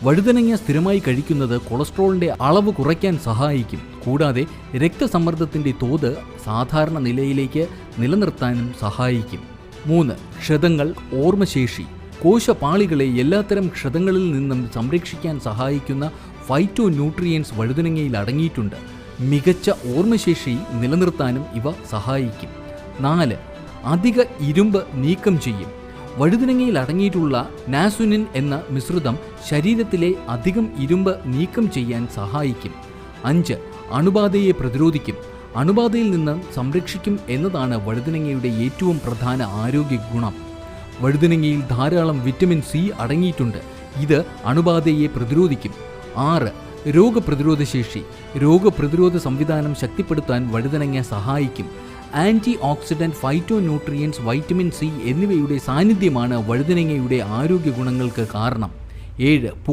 വഴുതനങ്ങ സ്ഥിരമായി കഴിക്കുന്നത് കൊളസ്ട്രോളിൻ്റെ അളവ് കുറയ്ക്കാൻ സഹായിക്കും. കൂടാതെ രക്തസമ്മർദ്ദത്തിൻ്റെ തോത് സാധാരണ നിലയിലേക്ക് നിലനിർത്താനും സഹായിക്കും. 3. ക്ഷതങ്ങൾ, ഓർമ്മശേഷി. കോശപാളികളെ എല്ലാത്തരം ക്ഷതങ്ങളിൽ നിന്നും സംരക്ഷിക്കാൻ സഹായിക്കുന്ന ഫൈറ്റോ ന്യൂട്രിയൻസ് വഴുതനങ്ങയിൽ അടങ്ങിയിട്ടുണ്ട്. മികച്ച ഓർമ്മശേഷി നിലനിർത്താനും ഇവ സഹായിക്കും. 4. അധിക ഇരുമ്പ് നീക്കം ചെയ്യും. വഴുതനങ്ങയിൽ അടങ്ങിയിട്ടുള്ള നാസുനിൻ എന്ന മിശ്രിതം ശരീരത്തിലെ അധികം ഇരുമ്പ് നീക്കം ചെയ്യാൻ സഹായിക്കും. 5. അണുബാധയെ പ്രതിരോധിക്കും. അണുബാധയിൽ നിന്ന് സംരക്ഷിക്കും എന്നതാണ് വഴുതനങ്ങയുടെ ഏറ്റവും പ്രധാന ആരോഗ്യ ഗുണം. വഴുതനങ്ങയിൽ ധാരാളം വിറ്റമിൻ സി അടങ്ങിയിട്ടുണ്ട്. ഇത് അണുബാധയെ പ്രതിരോധിക്കും. 6. രോഗപ്രതിരോധ ശേഷി. രോഗപ്രതിരോധ സംവിധാനം ശക്തിപ്പെടുത്താൻ വഴുതനങ്ങ സഹായിക്കും. Antioxidant, phytonutrients, vitamin C എന്നിവയുടെ സാന്നിധ്യമാണ് വഴുതനങ്ങയുടെ ആരോഗ്യ ഗുണങ്ങൾക്ക് കാരണം. 7.